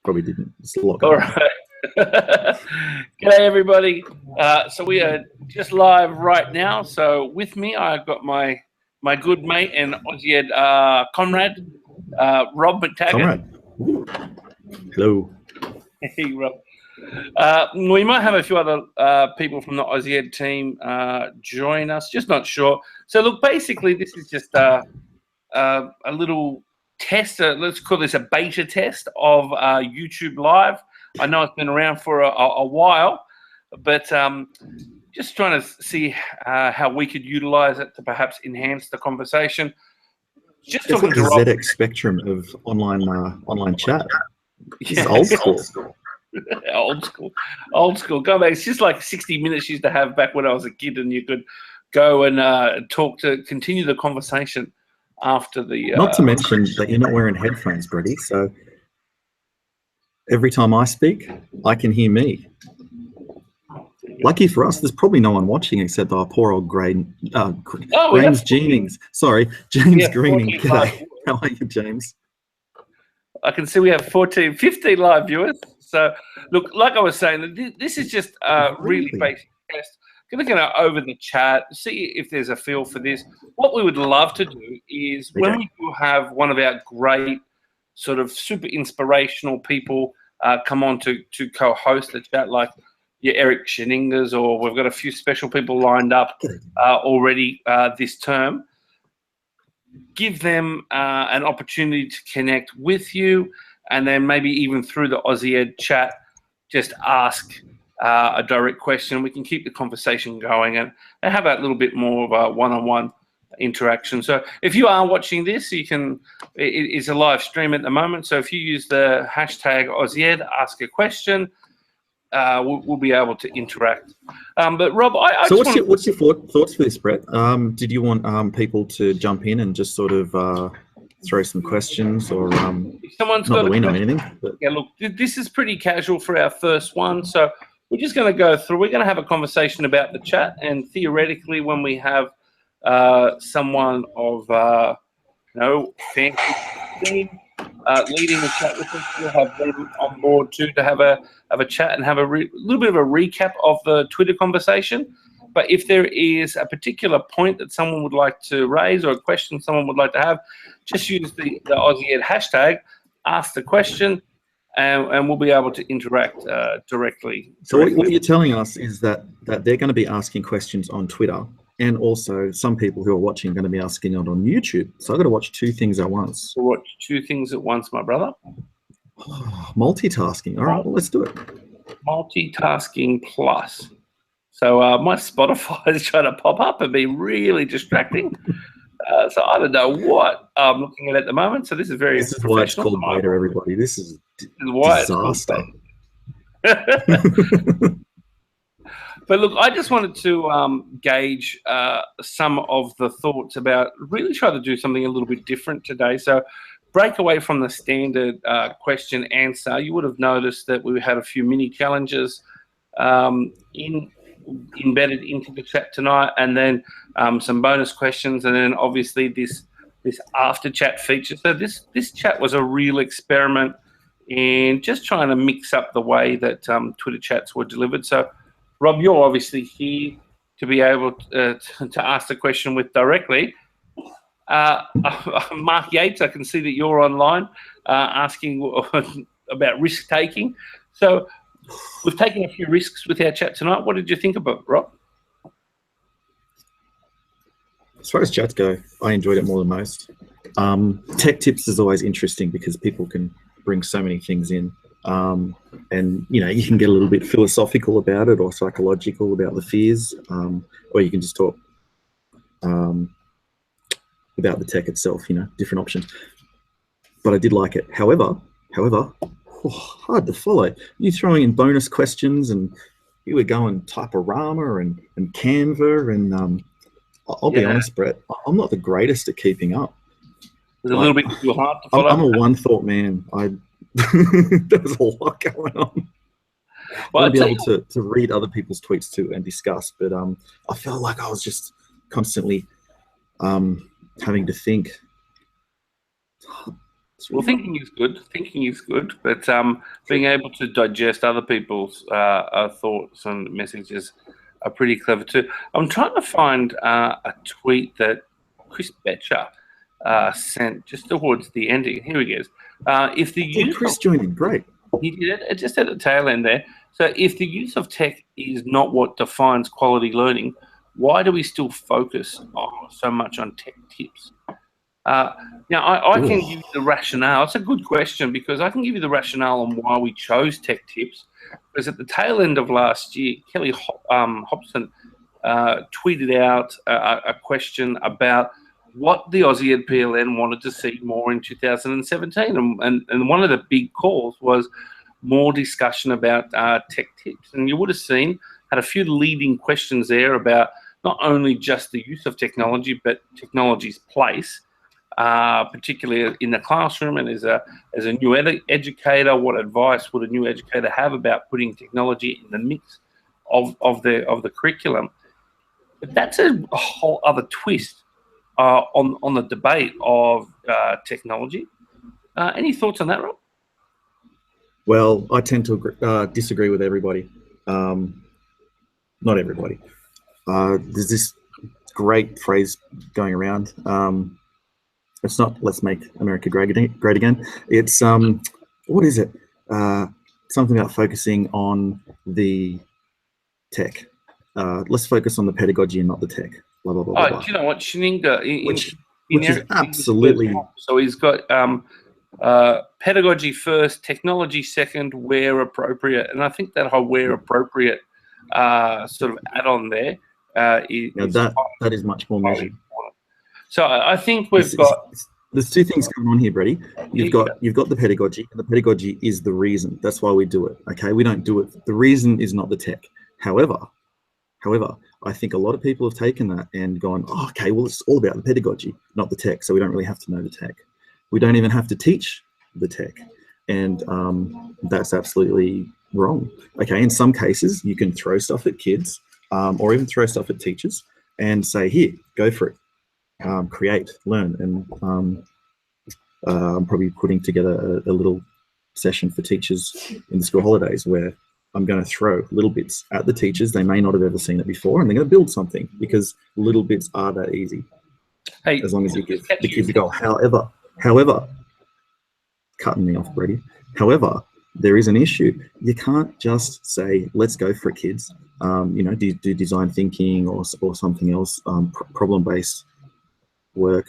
probably didn't. It's a lot All going on. right. G'day, everybody. So we are just live right now. So with me, I've got my good mate and Aussie Ed comrade, Rob McTaggart. Comrade. Hello. Hey, Rob. We might have a few other people from the Aussie Ed team join us, just not sure. So look, basically, this is just a little test. Let's call this a beta test of YouTube Live. I know it's been around for a while, but just trying to see how we could utilize it to perhaps enhance the conversation. Just It's talking like to the Rob. ZX spectrum of online chat. This is old school. old school. Go back. It's just like 60 minutes you used to have back when I was a kid, and you could go and continue the conversation after the. Not to mention that you're not wearing headphones, Brady. So every time I speak, I can hear me. Lucky for us, there's probably no one watching except our poor old James Greenings. Sorry, James Greening. G'day. How are you, James? I can see we have 15 live viewers. So, look, like I was saying, this is just a really basic test. Going to go over the chat, see if there's a feel for this. What we would love to do is when we do have one of our great sort of super inspirational people come on to co-host the chat, like your Eric Scheningas, or we've got a few special people lined up already this term. Give them an opportunity to connect with you, and then maybe even through the Aussie Ed chat, just ask a direct question. We can keep the conversation going and have a little bit more of a one-on-one interaction. So if you are watching this, it's a live stream at the moment. So if you use the hashtag AussieEd, ask a question, we'll be able to interact. But Rob, what's your thoughts for this, Brett? Did you want people to jump in and just sort of throw some questions, or if someone's not got that we know anything? But. Yeah, look, this is pretty casual for our first one, so we're just going to go through. We're going to have a conversation about the chat, and theoretically, when we have someone of fancy team leading the chat with us, we'll have them on board too to have a chat and have a little bit of a recap of the Twitter conversation. But if there is a particular point that someone would like to raise, or a question someone would like to have, just use the Aussie Ed hashtag, ask the question, and we'll be able to interact directly. So what you're telling us is that they're going to be asking questions on Twitter, and also some people who are watching are going to be asking it on YouTube. So I've got to watch two things at once. So watch two things at once, my brother. Multitasking. All right, well, let's do it. Multitasking plus. So my Spotify is trying to pop up and be really distracting. So I don't know what I'm looking at the moment. So this is very This is why it's called beta, everybody. This is disaster. But look, I just wanted to gauge some of the thoughts about really try to do something a little bit different today. So break away from the standard question answer. You would have noticed that we had a few mini challenges embedded into the chat tonight, and then some bonus questions, and then obviously this after chat feature. So this chat was a real experiment in just trying to mix up the way that Twitter chats were delivered. So Rob, you're obviously here to be able to ask the question with directly. Mark Yates, I can see that you're online asking about risk taking. So we've taken a few risks with our chat tonight. What did you think about it, Rob? As far as chats go, I enjoyed it more than most. Tech tips is always interesting because people can bring so many things in. And, you can get a little bit philosophical about it, or psychological about the fears, or you can just talk about the tech itself, different options. But I did like it. However, hard to follow. You throwing in bonus questions, and you were going Typorama and Canva, and I'll be honest, Brett, I'm not the greatest at keeping up. It's a little bit too hard to follow. I'm a one-thought man. There's a lot going on. Well, I'd be able to read other people's tweets too and discuss, but I felt like I was just constantly having to think. Well, thinking is good. Thinking is good, but being able to digest other people's thoughts and messages are pretty clever too. I'm trying to find a tweet that Chris Betcher sent just towards the ending. Here he goes. If the Did use Chris join in? Great. he did it just at the tail end there. So if the use of tech is not what defines quality learning, why do we still focus so much on tech tips? Now, I can give you the rationale. It's a good question because I can give you the rationale on why we chose tech tips. Because at the tail end of last year, Kelly Hobson tweeted out a question about what the Aussie EdPLN wanted to see more in 2017. And one of the big calls was more discussion about tech tips. And you would have seen, had a few leading questions there about not only just the use of technology, but technology's place. Particularly in the classroom, and as a new educator, what advice would a new educator have about putting technology in the mix of the curriculum? But that's a whole other twist on the debate of technology. Any thoughts on that, Rob? Well, I tend to disagree with everybody. Not everybody. There's this great phrase going around. It's not "Let's make America great again." It's what is it? Something about focusing on the tech. Let's focus on the pedagogy and not the tech. Blah blah blah. Oh, blah. do you know what Schillinger? Which is absolutely. So he's got pedagogy first, technology second, where appropriate, and I think that whole where appropriate sort of add-on there is that is much more measured. So I think there's two things going on here, Brady. You've got the pedagogy, and the pedagogy is the reason. That's why we do it. Okay, we don't do it. The reason is not the tech. However, I think a lot of people have taken that and gone, oh, okay, well, it's all about the pedagogy, not the tech. So we don't really have to know the tech. We don't even have to teach the tech, and that's absolutely wrong. Okay, in some cases, you can throw stuff at kids, or even throw stuff at teachers, and say, here, go for it. Create, learn, and I'm probably putting together a little session for teachers in the school holidays where I'm going to throw little bits at the teachers. They may not have ever seen it before, and they're going to build something because little bits are that easy. Hey, as long as you give the kids a goal. However, cutting me off, Brady. However, there is an issue. You can't just say, let's go for it, kids. Do design thinking or something else, problem-based work,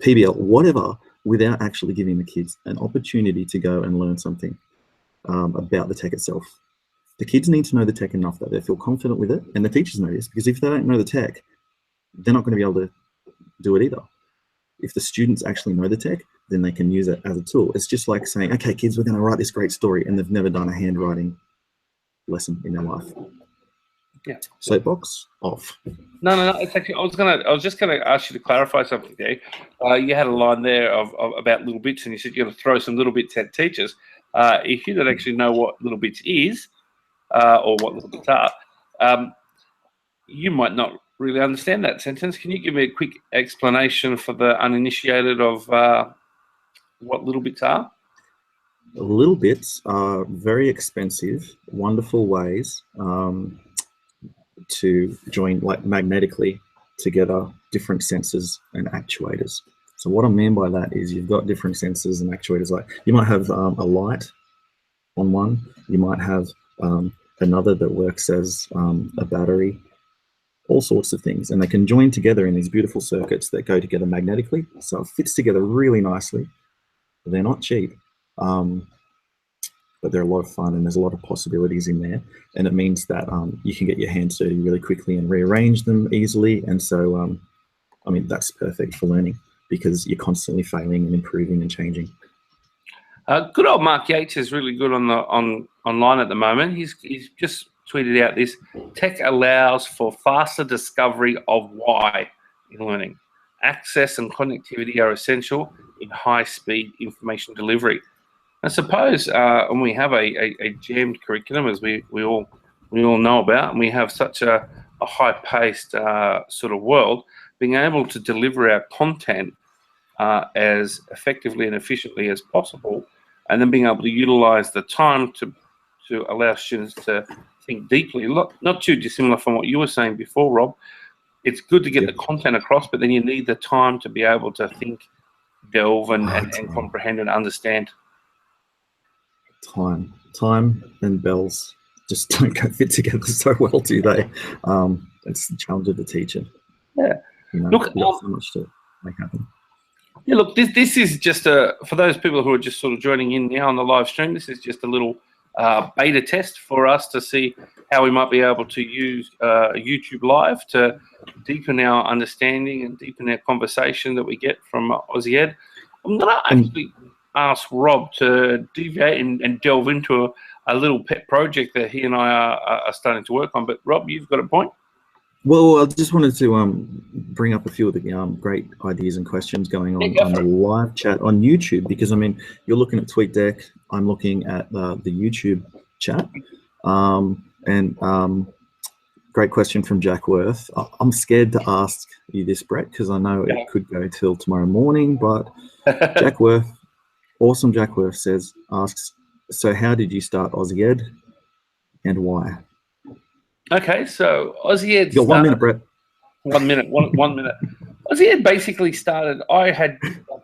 PBL, whatever, without actually giving the kids an opportunity to go and learn something about the tech itself. The kids need to know the tech enough that they feel confident with it, and the teachers know this, because if they don't know the tech, they're not going to be able to do it either. If the students actually know the tech, then they can use it as a tool. It's just like saying, okay, kids, we're going to write this great story, and they've never done a handwriting lesson in their life. Yeah. Soapbox off. No. It's actually, I was just gonna ask you to clarify something there. You had a line there of about little bits, and you said you're going to throw some little bits at teachers. If you don't actually know what little bits is, or what little bits are, you might not really understand that sentence. Can you give me a quick explanation for the uninitiated of what little bits are? Little bits are very expensive, wonderful ways to join, like, magnetically together different sensors and actuators. So what I mean by that is you've got different sensors and actuators. Like, you might have a light on one, you might have another that works as a battery, all sorts of things, and they can join together in these beautiful circuits that go together magnetically. So it fits together really nicely. They're not cheap, but they're a lot of fun, and there's a lot of possibilities in there. And it means that you can get your hands dirty really quickly and rearrange them easily. And so, I mean, that's perfect for learning because you're constantly failing and improving and changing. Good old Mark Yates is really good online at the moment. He's just tweeted out this: tech allows for faster discovery of why in learning. Access and connectivity are essential in high-speed information delivery. I suppose when we have a jammed curriculum, as we all know about, and we have such a high-paced sort of world, being able to deliver our content as effectively and efficiently as possible, and then being able to utilize the time to allow students to think deeply. Not too dissimilar from what you were saying before, Rob. It's good to get the content across, but then you need the time to be able to think, delve, and comprehend and understand. Time and bells just don't go fit together so well, do they? It's the challenge of the teacher. Yeah. Look, so much to make happen. Yeah, look, this is just for those people who are just sort of joining in now on the live stream, this is just a little beta test for us to see how we might be able to use YouTube Live to deepen our understanding and deepen our conversation that we get from Aussie Ed. I'm going to actually ask Rob to deviate and delve into a little pet project that he and I are starting to work on. But Rob, you've got a point? Well, I just wanted to bring up a few of the great ideas and questions going on the live chat on YouTube, because I mean, you're looking at TweetDeck, I'm looking at the YouTube chat, great question from Jack Worth. I'm scared to ask you this, Brett, because I know it could go till tomorrow morning, but Jack Worth, awesome Jack Worth asks, so how did you start Aussie Ed and why? Okay, so Aussie Ed. You got 1 minute, Brett. 1 minute. One minute. Aussie Ed basically started. I had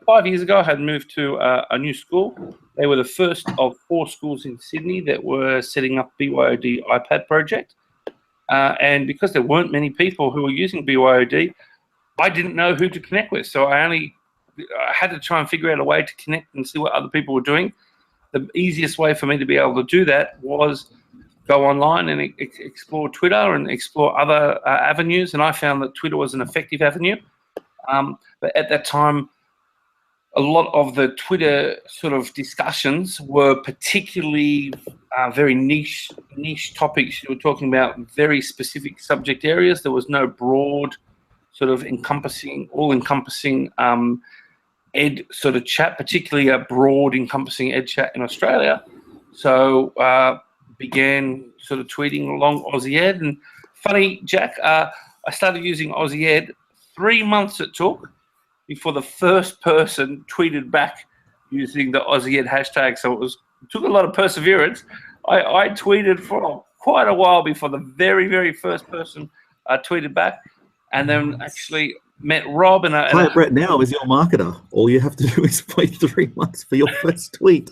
5 years ago. I had moved to a new school. They were the first of 4 schools in Sydney that were setting up BYOD iPad project. And because there weren't many people who were using BYOD, I didn't know who to connect with. So I had to try and figure out a way to connect and see what other people were doing. The easiest way for me to be able to do that was go online and explore Twitter and explore other avenues. And I found that Twitter was an effective avenue. But at that time, a lot of the Twitter sort of discussions were particularly very niche topics. You were talking about very specific subject areas. There was no broad sort of all-encompassing ed sort of chat, particularly a broad encompassing ed chat in Australia. So began sort of tweeting along Aussie Ed. And funny, Jack, I started using Aussie Ed. 3 months it took before the first person tweeted back using the Aussie Ed hashtag. So it took a lot of perseverance. I tweeted for quite a while before the very, very first person tweeted back, and then actually met Rob. And Brett now is your marketer. All you have to do is wait 3 months for your first tweet.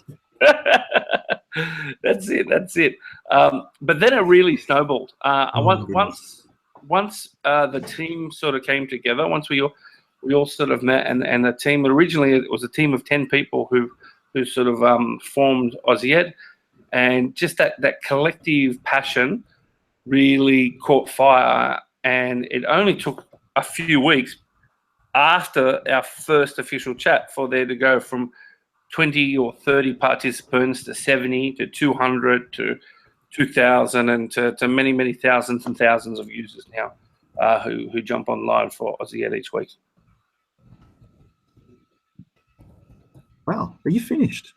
That's it. But then it really snowballed. Once the team sort of came together, once we all sort of met, and the team, originally it was a team of 10 people who sort of formed Aussie Ed, and just that collective passion really caught fire. And it only took a few weeks after our first official chat for there to go from 20 or 30 participants to 70 to 200 to 2,000 and to many, many thousands and thousands of users now who jump online for Aussie Ed each week. Wow, are you finished?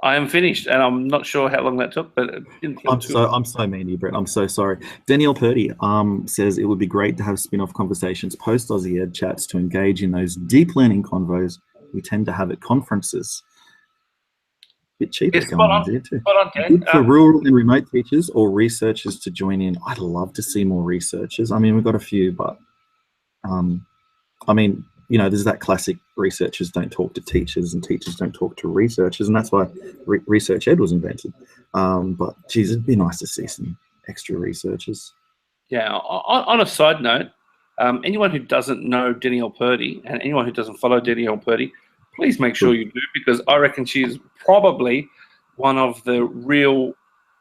I am finished, and I'm not sure how long that took, but it didn't feel I'm so mean to you, Brett. I'm so sorry. Danielle Purdy says it would be great to have spin-off conversations post Aussie Ed chats to engage in those deep learning convos we tend to have at conferences. Bit cheaper going on there too. Good for rural and remote teachers or researchers to join in. I'd love to see more researchers. I mean, we've got a few, but I mean, you know, there's that classic researchers don't talk to teachers and teachers don't talk to researchers, and that's why Research Ed was invented. But geez, it'd be nice to see some extra researchers. Yeah. On a side note, anyone who doesn't know Danielle Purdy and anyone who doesn't follow Danielle Purdy, please make sure you do, because I reckon she is probably one of the real,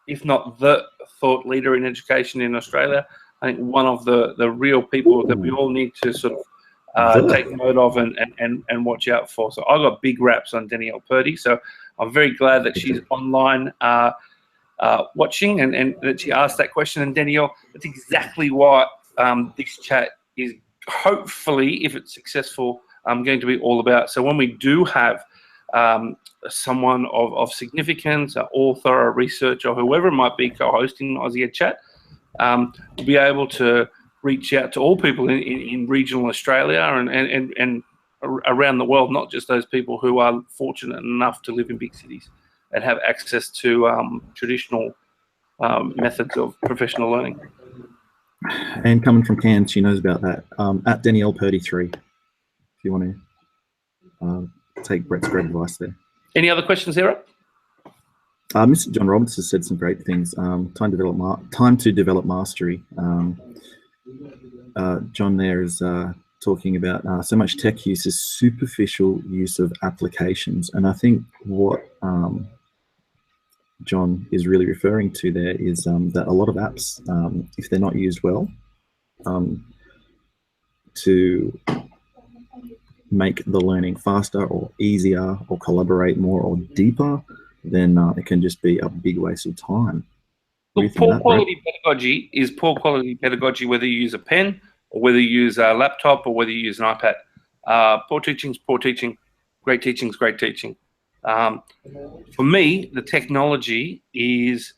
if not the thought leader in education in Australia. I think one of the real people that we all need to sort of take note of and watch out for. So I got big raps on Danielle Purdy. So I'm very glad that she's online watching and that she asked that question. And Danielle, that's exactly what this chat is hopefully, if it's successful, going to be all about. So when we do have someone of significance, an author, a researcher, or whoever it might be co-hosting Aussie Ed Chat, we'll be able to reach out to all people in regional Australia and around the world, not just those people who are fortunate enough to live in big cities and have access to traditional methods of professional learning. And coming from Cairns, she knows about that. At Danielle Purdy 3, if you want to take Brett's great advice there. Any other questions, Sarah? Mr. John Roberts has said some great things. Time to develop mastery. John there is talking about so much tech use is superficial use of applications, and I think what John is really referring to there is that a lot of apps, if they're not used well, to make the learning faster or easier or collaborate more or deeper, then it can just be a big waste of time. Look, poor quality pedagogy is poor quality pedagogy, whether you use a pen or whether you use a laptop or whether you use an iPad. Poor teaching is poor teaching. Great teaching is great teaching. For me, the technology is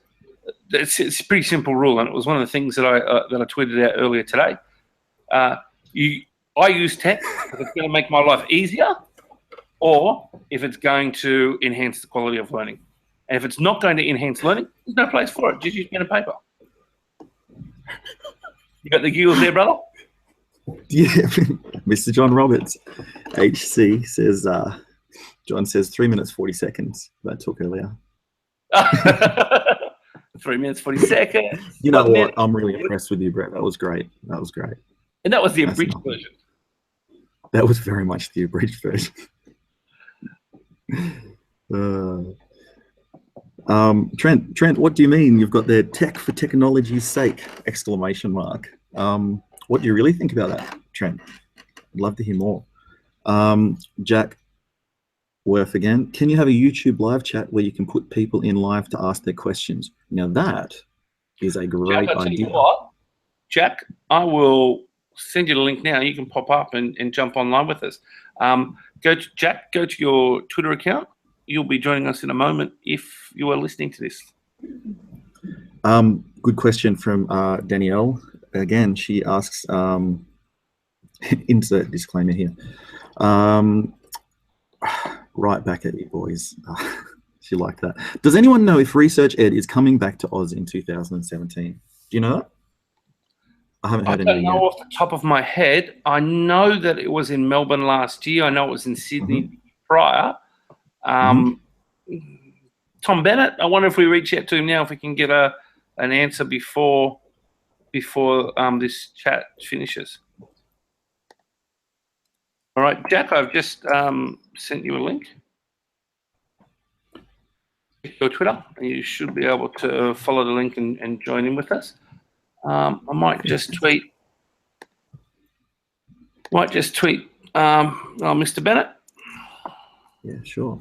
it's a pretty simple rule, and it was one of the things that I tweeted out earlier today. I use tech if it's going to make my life easier, or if it's going to enhance the quality of learning. And if it's not going to enhance learning, there's no place for it. Just use pen and paper. You got the giggles there, brother? Yeah, Mr. John Roberts, HC says, John says 3 minutes, 40 seconds that took earlier. 3 minutes, 40 seconds. You know what? I'm really impressed with you, Brett. That was great. That was great. And that was the abridged version. That was very much the abridged version. Trent, what do you mean? You've got the tech for technology's sake, exclamation mark. What do you really think about that, Trent? I'd love to hear more. Jack Worth again. Can you have a YouTube live chat where you can put people in live to ask their questions? Now that is a great Jack, idea. Jack, I will send you the link now. You can pop up and jump online with us. Go to your Twitter account. You'll be joining us in a moment if you are listening to this. Good question from Danielle. Again, she asks, insert disclaimer here. Right back at you, boys. She liked that. Does anyone know if Research Ed is coming back to Oz in 2017? Do you know that? I haven't heard anything yet. I don't know off the top of my head. I know that it was in Melbourne last year. I know it was in Sydney prior. Tom Bennett, I wonder if we reach out to him now, if we can get an answer before this chat finishes. All right, Jack, I've just sent you a link. Your Twitter, and you should be able to follow the link and join in with us. I might just tweet. Mr. Bennett. Yeah, sure.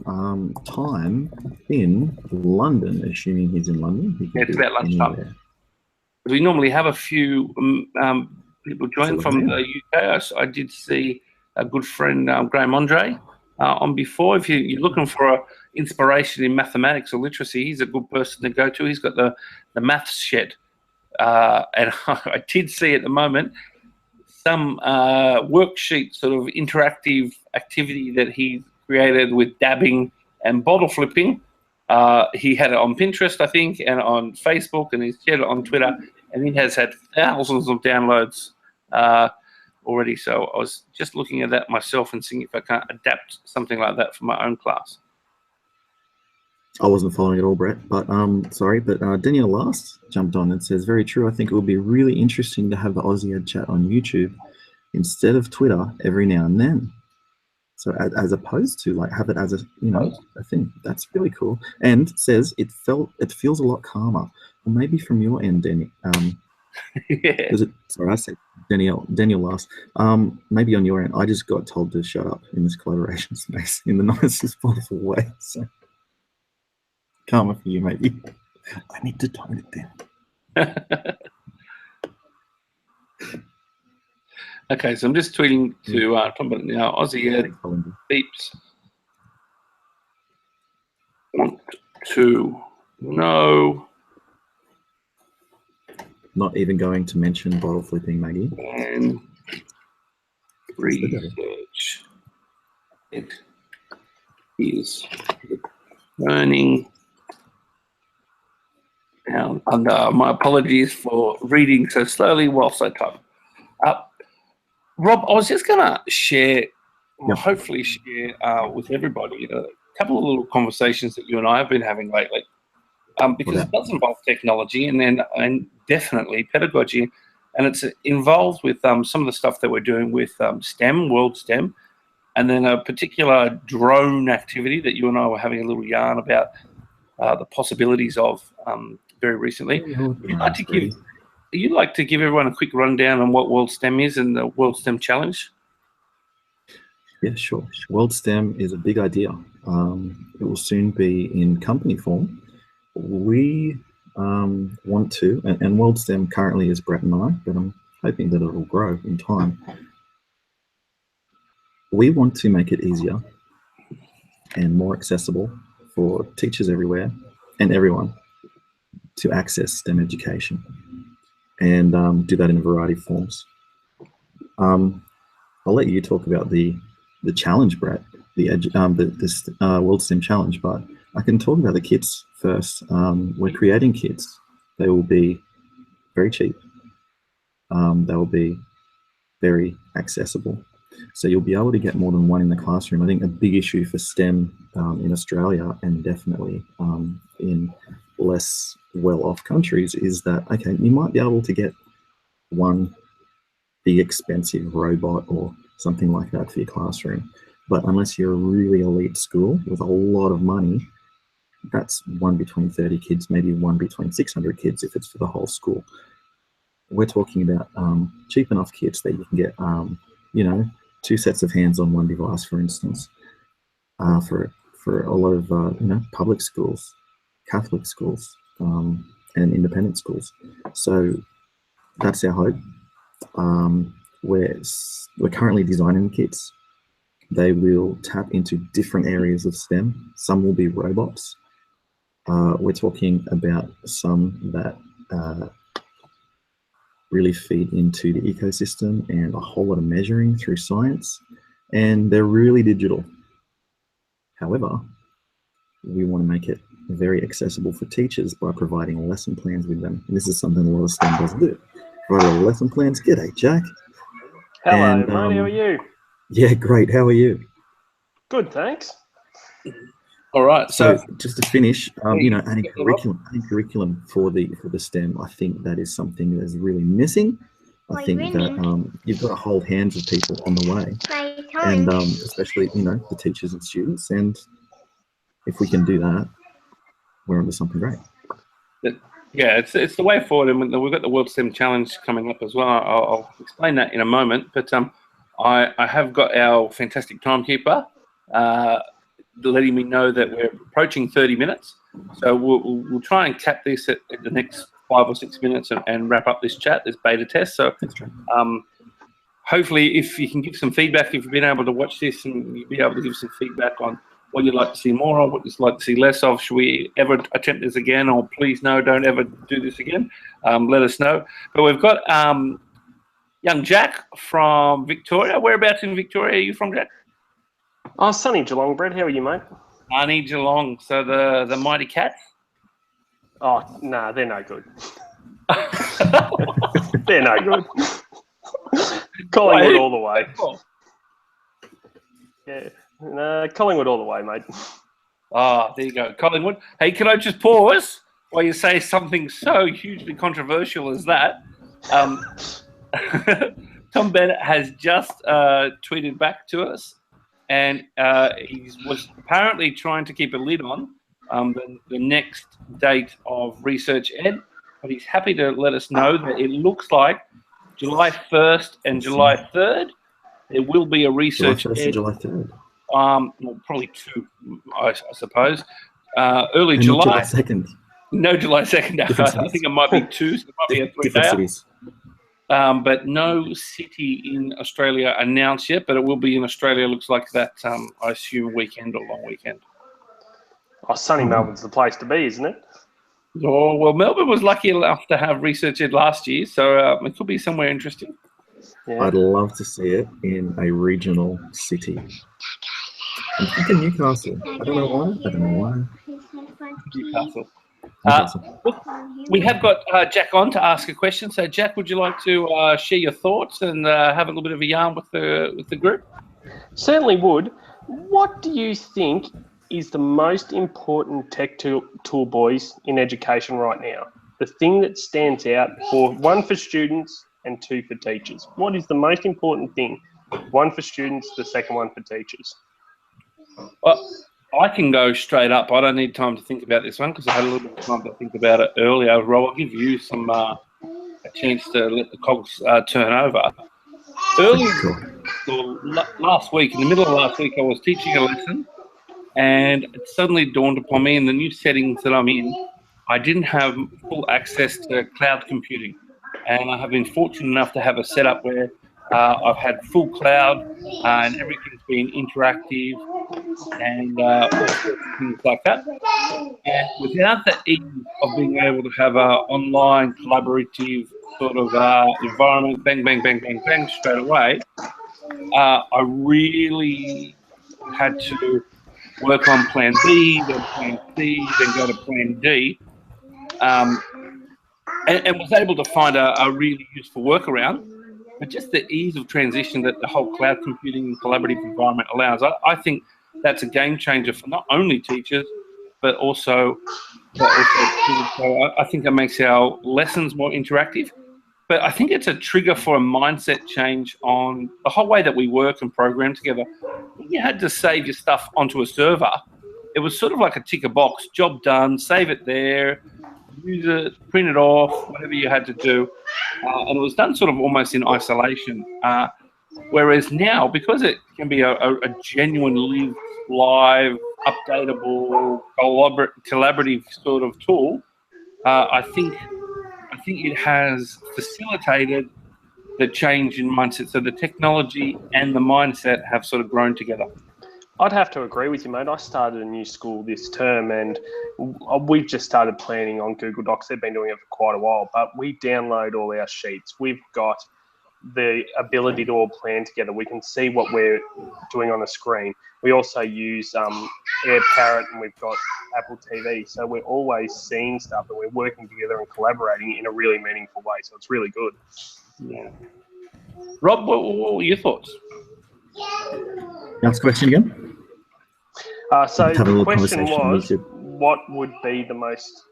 Time in London, assuming he's in London. Yeah, it's about lunchtime. We normally have a few people join from the UK. I did see a good friend, Graham Andre, on before. If you're looking for inspiration in mathematics or literacy, he's a good person to go to. He's got the Maths Shed. And I did see at the moment some worksheet sort of interactive activity that he created with dabbing and bottle flipping. He had it on Pinterest, I think, and on Facebook, and he's shared it on Twitter, and he has had thousands of downloads already. So I was just looking at that myself and seeing if I can't adapt something like that for my own class. I wasn't following it all, Brett, but sorry. But Danielle Last jumped on and says, very true. I think it would be really interesting to have the Aussie Ed chat on YouTube instead of Twitter every now and then. So as opposed to like have it as a a thing. That's really cool. And says it feels a lot calmer. Well, maybe from your end, Danny. Yeah. Sorry, I said Danielle Last. Maybe on your end, I just got told to shut up in this collaboration space in the nicest possible way. So calmer for you, maybe. I need to tone it down. Okay, so I'm just tweeting to Tom Bennett now. Aussie Ed beeps. Want to know. Not even going to mention bottle flipping, Maggie. And research It is burning down. And my apologies for reading so slowly whilst I type. Rob, I was just going to share, hopefully share with everybody a couple of little conversations that you and I have been having lately, because it does involve technology and definitely pedagogy, and it's involved with some of the stuff that we're doing with STEM, World STEM, and then a particular drone activity that you and I were having a little yarn about the possibilities of very recently. You'd like to give everyone a quick rundown on what World STEM is and the World STEM Challenge? Yeah, sure. World STEM is a big idea. It will soon be in company form. We want to, and World STEM currently is Brett and I, but I'm hoping that it will grow in time. We want to make it easier and more accessible for teachers everywhere and everyone to access STEM education, and do that in a variety of forms. I'll let you talk about the challenge, Brett, this World STEM Challenge, but I can talk about the kits first. We're creating kits. They will be very cheap. They will be very accessible. So you'll be able to get more than one in the classroom. I think a big issue for STEM in Australia, and definitely in less well-off countries, is that, okay, you might be able to get one big expensive robot or something like that for your classroom, but unless you're a really elite school with a lot of money, that's one between 30 kids, maybe one between 600 kids if it's for the whole school. We're talking about cheap enough kits that you can get, you know, 2 sets of hands on one device, for instance, for a lot of you know, public schools, Catholic schools, and independent schools. So that's our hope. We're currently designing the kits. They will tap into different areas of STEM. Some will be robots. We're talking about some that really feed into the ecosystem and a whole lot of measuring through science, and they're really digital. However, we want to make it very accessible for teachers by providing lesson plans with them. And this is something a lot of STEM does do. Provide a lot of lesson plans. G'day, Jack. Hello, mate. How are you? Yeah, great. How are you? Good, thanks. All right. So just to finish, you know, adding curriculum for the STEM, I think that is something that is really missing. I think that you've got to hold hands with people on the way, and especially, you know, the teachers and students. And if we can do that, we're onto something great. Yeah, it's the way forward, and we've got the World STEM Challenge coming up as well. I'll explain that in a moment, but I have got our fantastic timekeeper letting me know that we're approaching 30 minutes, so we'll try and cap this at the next 5 or 6 minutes and wrap up this chat, this beta test. So hopefully, if you can give some feedback, if you've been able to watch this, and you'll be able to give some feedback on what you'd like to see more of, what you'd like to see less of. Should we ever attempt this again, or please no, don't ever do this again? Let us know. But we've got young Jack from Victoria. Whereabouts in Victoria are you from, Jack? Oh, sunny Geelong, Brett. How are you, mate? Sunny Geelong. So the Mighty Cats? Oh, no, they're no good. They're no good. Collingwood all the way. Yeah. No, Collingwood all the way, mate. Ah, there you go, Collingwood. Hey, can I just pause while you say something so hugely controversial as that? Tom Bennett has just tweeted back to us, and he was apparently trying to keep a lid on the next date of Research Ed, but he's happy to let us know that it looks like July 1st and July 3rd, there will be a Research July 1st Ed. and July 3rd. Well, probably 2, I suppose. Early and July. July 2nd. No, July 2nd. I think it might be 2, so it might be a 3-day. Cities. But no city in Australia announced yet, but it will be in Australia. Looks like that, I assume, weekend or long weekend. Oh, sunny Melbourne's the place to be, isn't it? Oh, well, Melbourne was lucky enough to have Research Ed last year, so it could be somewhere interesting. Yeah. I'd love to see it in a regional city. I'm thinking Newcastle. I don't know why. Newcastle. Newcastle. Look, we have got Jack on to ask a question. So, Jack, would you like to share your thoughts and have a little bit of a yarn with the group? Certainly would. What do you think is the most important tech tool, boys, in education right now? The thing that stands out for one for students and two for teachers. What is the most important thing? One for students, the second one for teachers. Well, I can go straight up. I don't need time to think about this one because I had a little bit of time to think about it earlier. Rob, I'll give you some a chance to let the cogs turn over. Last week, in the middle of last week, I was teaching a lesson, and it suddenly dawned upon me in the new settings that I'm in, I didn't have full access to cloud computing. And I have been fortunate enough to have a setup where I've had full cloud and everything's been interactive and all sorts of things like that. And without the ease of being able to have an online collaborative sort of environment, bang, bang, bang, bang, bang, straight away, I really had to work on plan B, then plan C, then go to plan D, and was able to find a really useful workaround. But just the ease of transition that the whole cloud computing and collaborative environment allows, I think that's a game changer for not only teachers, but also students. So I think it makes our lessons more interactive. But I think it's a trigger for a mindset change on the whole way that we work and program together. When you had to save your stuff onto a server, it was sort of like a tick a box, job done, save it there, use it, print it off, whatever you had to do. And it was done sort of almost in isolation. Whereas now, because it can be a genuine live, updatable, collaborative sort of tool, I think it has facilitated the change in mindset. So the technology and the mindset have sort of grown together. I'd have to agree with you, mate. I started a new school this term and we've just started planning on Google Docs. They've been doing it for quite a while, but we download all our sheets. We've got the ability to all plan together. We can see what we're doing on the screen. We also use AirParrot and we've got Apple TV. So we're always seeing stuff and we're working together and collaborating in a really meaningful way. So it's really good. Yeah. Rob, what were your thoughts? Next question again. So the question was, what would be the most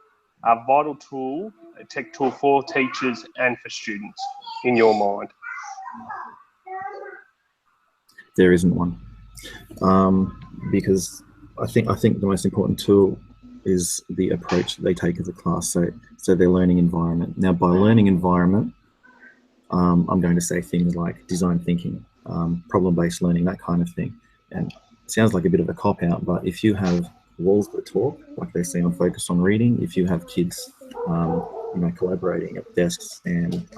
vital tool, a tech tool for teachers and for students in your mind? There isn't one, because I think the most important tool is the approach that they take as a class. So their learning environment. Now, by learning environment, I'm going to say things like design thinking, problem-based learning, that kind of thing. And it sounds like a bit of a cop-out, but if you have walls that talk, like they say on Focus on Reading, if you have kids, collaborating at desks and,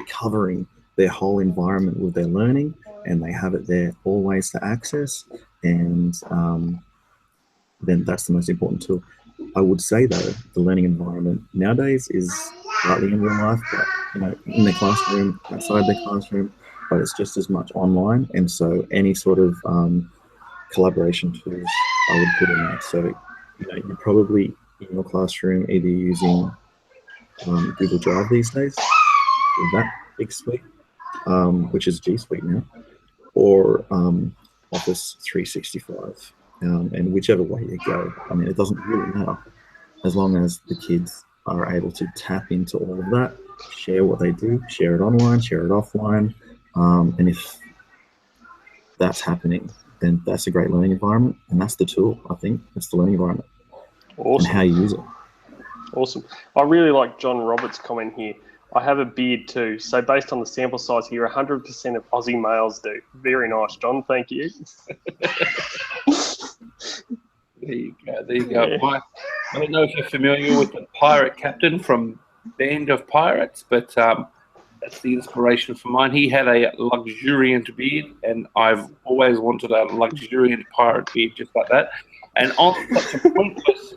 covering their whole environment with their learning, and they have it there always to access, and then that's the most important tool. I would say, though, the learning environment nowadays is slightly in real life, but in the classroom, outside the classroom, but it's just as much online. And so any sort of collaboration tools I would put in there. So you're probably in your classroom either using Google Drive these days, that big suite, which is G Suite now, or Office 365. And whichever way you go, it doesn't really matter, as long as the kids are able to tap into all of that, share what they do, share it online, share it offline. And if that's happening, then that's a great learning environment. And that's the tool, I think. That's the learning environment. Awesome. And how you use it. Awesome. I really like John Roberts' comment here. I have a beard too. So based on the sample size here, 100% of Aussie males do. Very nice, John. Thank you. There you go. Yeah. I don't know if you're familiar with the pirate captain from Band of Pirates, but that's the inspiration for mine. He had a luxuriant beard, and I've always wanted a luxuriant pirate beard just like that. And on such a pointless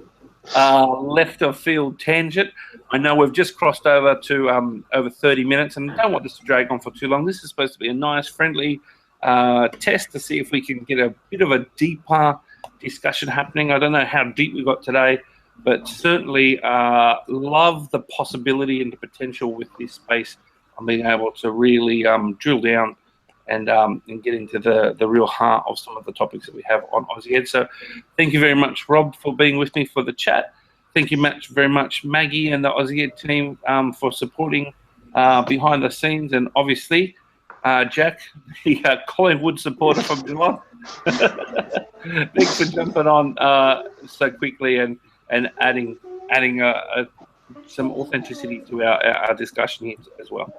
left of field tangent, I know we've just crossed over to over 30 minutes, and I don't want this to drag on for too long. This is supposed to be a nice, friendly test to see if we can get a bit of a deeper discussion happening. I don't know how deep we got today, but certainly love the possibility and the potential with this space on being able to really drill down and get into the real heart of some of the topics that we have on Aussie Ed. So thank you very much, Rob, for being with me for the chat. Thank you very much, Maggie and the Aussie Ed team for supporting behind the scenes, and obviously Jack, the Collingwood supporter from Geelong. Thanks for jumping on so quickly and adding some authenticity to our discussion here as well.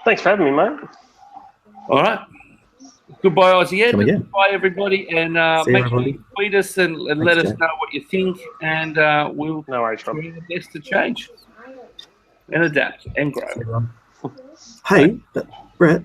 Thanks for having me, mate. All right. Goodbye, Aussie Ed. Come again. Goodbye, everybody. And make sure you tweet us and let us know what you think. And we'll No worries, Rob. do our best to change and adapt and grow. Hey, Brett.